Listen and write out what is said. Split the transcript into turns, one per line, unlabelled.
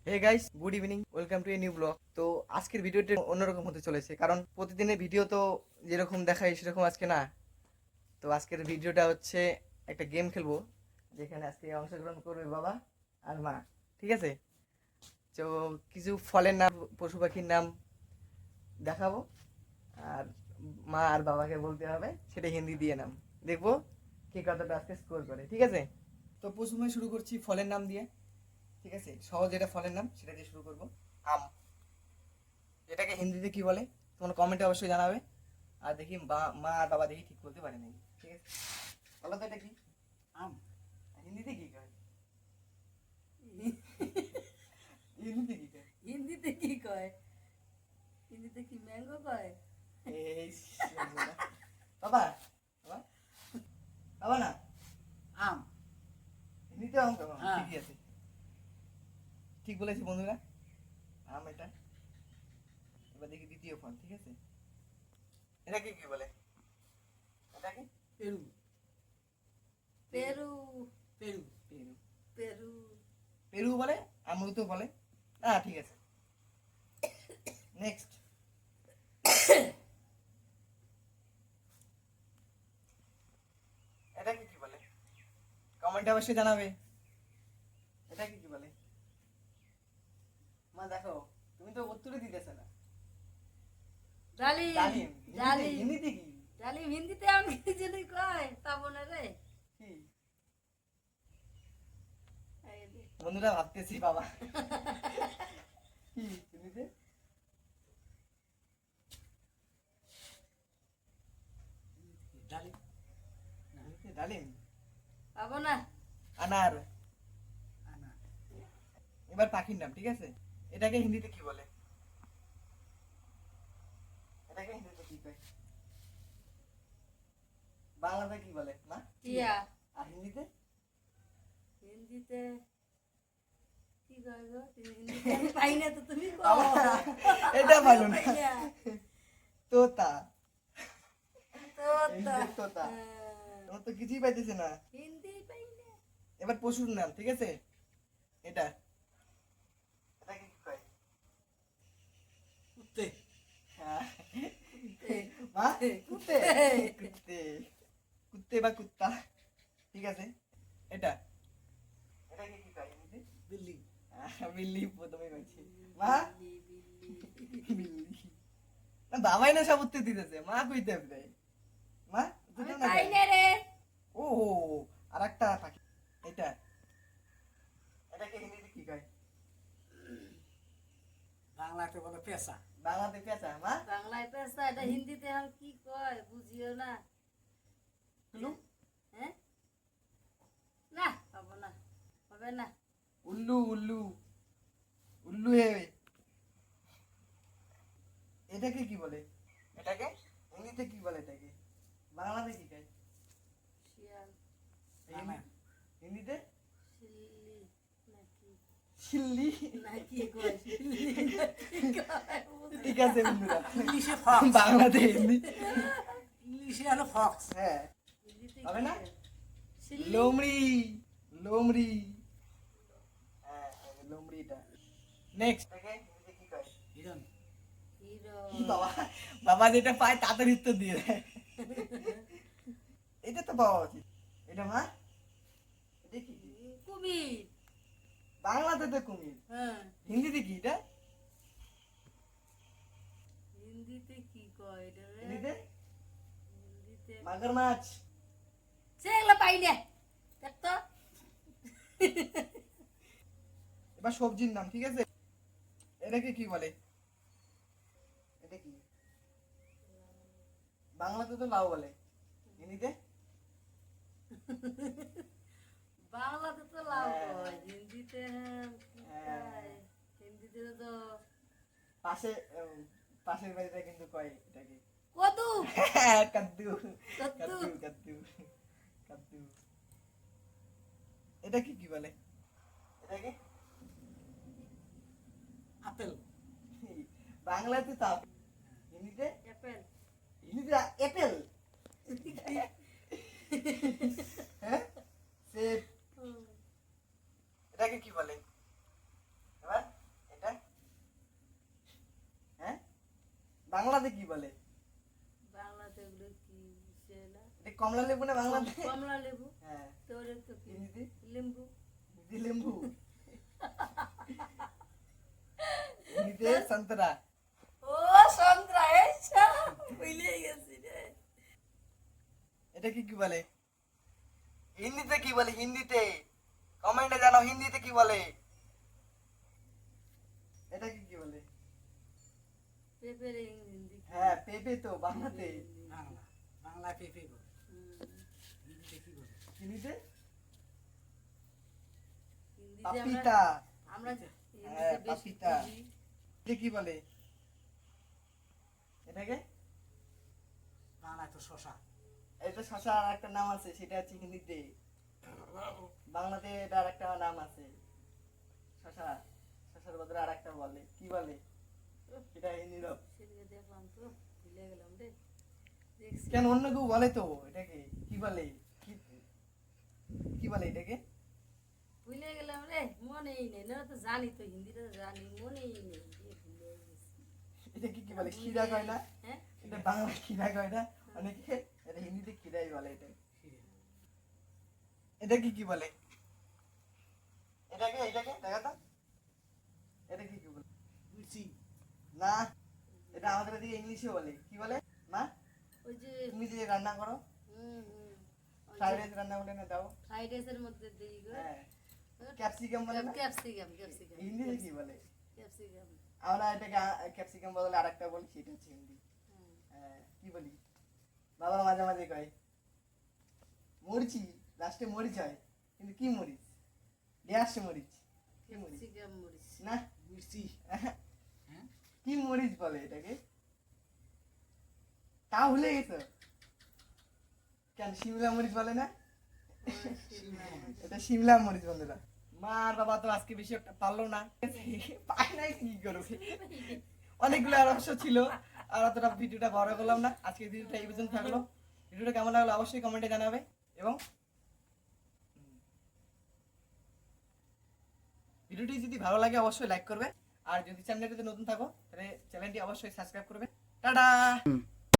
Hey guys, good evening, welcome to a new blog. তো আজকের ভিডিওটা অন্যরকম হতে চলেছে, কারণ প্রতিদিনের ভিডিও তো যেরকম দেখাই সেরকম আজকে না। তো আজকের ভিডিওটা হচ্ছে একটা গেম খেলবো, যেখানে আজকে অংশগ্রহণ করবে বাবা আর মা। ঠিক আছে? তো কিছু ফলের নাম, পশু পাখির নাম দেখাবো, আর মা আর বাবাকে বলতে হবে সেটা হিন্দি দিয়ে নাম। দেখবো কে কতটা আজকে স্কোর করে। ঠিক আছে? তো প্রথমে শুরু করছি ফলের নাম দিয়ে। ঠিক আছে, সহজ যেটা ফলের নাম সেটা দিয়ে শুরু করবো। আম। এটাকে হিন্দিতে কি বলে তোমরা কমেন্টে অবশ্যই জানাবে। আর দেখি মা আর বাবা দেখি ঠিক বলতে পারে নাকি। ঠিক আছে, বলো তো এটা কি?
আম।
হিন্দিতে কি কয়? হিন্দিতে কি কয়?
হিন্দিতে কি কয়? হিন্দিতে কি ম্যাঙ্গো কয়?
এই শালা। বাবা, বাবা, বাবা না,
আম।
হিন্দিতে আম কয়?
হ্যাঁ।
ঠিকই আছে, ঠিক বলেছি বন্ধুরা, আম এটা। এবার দেখি দ্বিতীয় ফল। ঠিক আছে, এটাকে কি বলে? এটাকে
Peru. Peru. Peru.
Peru.
Peru.
Peru বলে, আমরুতো বলে। হ্যাঁ, ঠিক আছে। নেক্সট, এটাকে কি বলে? কমেন্টে অবশ্যই জানাবে। এটাকে কি বলে? মা দেখো, তুমি তো উত্তরে দিতেছ না।
ডালিম।
ডালিম।
ডালিম।
হিন্দিতে কি?
ডালিম হিন্দিতে আমি কি জানি কয় পাবো না রে।
কি?
এই দে।
বন্ধুরা ভাবতেছি বাবা কি হিন্দিতে?
ডালিম।
হিন্দিতে ডালিম।
পাবো না।
আনার।
আনা।
এবার পাখির নাম। ঠিক আছে, এটাকে হিন্দিতে কি বলে? এটাকে হিন্দিতে কি কয়? বাংলাতে কি বলে মা?
টিয়া।
আর হিন্দিতে?
হিন্দিতে কি কয় গো? হিন্দিতে আমি পাই না, তো তুমি কও।
বাবা, এটা ভালো না।
পাই না।
তোতা।
তোতা।
হিন্দিতে তোতা।
হ্যাঁ।
তোমার তো কিছুই পাইতেছে না।
হিন্দি পাই না।
এবার পশুর নাম। ঠিক আছে, এটা, এটাকে কি কয়?
কুত্তে।
হ্যাঁ।
কুত্তে।
মা, কুত্তে। কুত্তে, কুত্তে বা কুত্তা। ঠিক আছে, এটা, এটাকে কি কয় হিন্দিতে?
বিল্লি।
বিল্লি প্রথমে কইছি। মা,
বিল্লি।
বিল্লি। না, বাবাই না সব উত্তর দিতেছে, মা কইতে হবে। মা,
আমি
দুটো না
পাই
কয়?
না রে।
ও, আর একটা পাখি, এটা, এটাকে হিন্দিতে কি কয়?
বাংলাতে বলে পেশা।
বাংলাতে পেঁচা। মা,
বাংলায় পেশা, এটা হিন্দিতে আর কি কয় বুঝিও না।
কুলু।
হ্যাঁ, না পাবো না, হবে না।
উল্লু। উল্লু, উল্লু হে। এটাকে কি বলে? এটাকে হিন্দিতে কি বলে? এটাকে বাংলাতে কি কয়?
শিয়াল।
হিন্দিতে
শিল্লি নাকি
ছিল্লি।
নাকি কয় শিল্লি নাকি কয় বুঝি
ঠিক
না।
আছে বন্ধুরা,
ইংলিশে ফক্স।
বাংলাতে হিন্দি।
ইংলিশে হলো ফক্স।
হ্যাঁ,
হিন্দিতে
হবে
কি
না?
কয়? শিল্লি।
লোমড়ি। লোমড়ি। হ্যাঁ, লোমড়িটা। নেক্সট, এটাকে হিন্দিতে কি কয়?
হিরণ।
হিরো।
বাবা, বাবা যেটা পায় তাড়াতাড়ি উত্তর দিয়ে দেয়। এটা তো পাওয়া উচিত। এটা মা, এটা কি?
কুমির।
বাংলাতে তো কুমির,
হ্যাঁ,
হিন্দিতে কি এটা?
হিন্দিতে কি কয় এটা রে?
হিন্দিতে
হিন্দিতে
মাগরমাছ।
সেগুলো পাই না, দেখ তো।
এবার সবজির নাম। ঠিক আছে, এটাকে কি বলে? এটা কি? বাংলাতে তো লাউ বলে, হিন্দিতে?
বাংলাতে তো লাভ
হ্যাঁ।
হয়, হিন্দিতে কি
হ্যাঁ।
কয়? হিন্দিতে তো
পাশে পাশের বাড়িতে কিন্তু কয় এটাকে
কদু।
কাদ্দু।
কদ্দু।
কাদ্দু, কাদ্দু, কাদ্দু। এটাকে কি বলে? এটাকে
আপেল।
বাংলাতে তো আপেল, হিন্দিতে?
অ্যাপেল।
হিন্দিতে অ্যাপেল। হ্যাঁ, সেব। এটাকে কি বলে? এবার বাংলাতে কি বলে?
বাংলাতে এগুলো কি সেলা
এটা কমলা লেবু না বাংলাতে?
কমলা লেবু
হ্যাঁ।
তোর তো কি
হিন্দিতে?
লেম্বু
হিন্দি লেম্বু। হিন্দিতে সন্তরা।
ও সন্ত্রা এসা ভুলে গেছি রে
এটা কি বলে? হিন্দিতে কি বলে? হিন্দিতে কমেন্টে জানাও হিন্দিতে কি বলে? এটা কি বলে?
পেঁপের হিন্দি কি?
হ্যাঁ পেঁপে তো বাংলাতে।
বাংলা বাংলা পেঁপে বলে
হুম,
হিন্দিতে কি বলে
হিন্দিতে
হিন্দিতে
পাপিতা।
আমরা
হ্যাঁ,
হিন্দিতে বেশি
পাপিতা।
বুঝি।
এটা কি বলে? এটাকে
বাংলায় তো শশা
এটা শশার একটা নাম আছে, সেটা হচ্ছে হিন্দিতে। বাংলাতে এটার একটা নাম আছে শশা। শশার বদলে আর একটা বলে, কি বলে? এটা হিন্দি নাম।
সেদিকে দেখলাম তো ভুলে গেলাম রে দেখছি
কেন অন্য কেউ বলে তো এটাকে কি বলে? কি বলে এটাকে?
ভুলে গেলাম রে মনেই নেই না তো জানি তো হিন্দিটা জানি মনেই নেই ভুলে গেছি
এটা কি বলে? খিরা কয় না?
হ্যাঁ
এটা বাংলা খিরা কয় না অনেকে? এটা হিন্দিতে খিরাই বলে। এটা
খিরে
এটা কি বলে? এটাকে দেখা তো। এটা কি বলে?
মির্চি
না, এটা আমাদের এদিকে ইংলিশে বলে। কি বলে? মা
ওই যে
তুমি যে রান্না করো, ফ্রাইড রাইস রান্না করে না দাও।
ফ্রাইড রাইসের মধ্যে দিই গো
হ্যাঁ, ক্যাপসিকাম বলে না?
ক্যাপসিকাম
হিন্দিতে কি বলে?
ক্যাপসিকাম
আমরা এটাকে ক্যাপসিকাম বদলে আরেকটা বলি, সেটা হচ্ছে হিন্দি। হ্যাঁ, কি বলি? বাবা মাঝে মাঝে কয় মরিচি, লাস্টে মরিচ হয়, কিন্তু কি মরিচ? গ্যাস মরিচ। কি মরিচ?
ক্যাপসিকাম মরিচ
না,
মির্চি
কি মরিচ বলে এটাকে? তা ভুলে গেছো? কেন শিমলা মরিচ বলে না? এটা শিমলা মরিচ বন্ধুরা। মা আর বাবা তো আজকে বেশি একটা পারলো না, পাই নাই কি করবে। অনেকগুলো রহস্য ছিল, আর অতটা ভিডিওটা বড় করলাম না। আজকে ভিডিওটা এই পর্যন্ত থাকলো। ভিডিওটা কেমন লাগলো অবশ্যই কমেন্টে জানাবে, এবং ভিডিওটি যদি ভালো লাগে অবশ্যই লাইক করবে, আর যদি চ্যানেলটিতে নতুন থাকো তাহলে চ্যানেলটি অবশ্যই সাবস্ক্রাইব করবে। টাটা।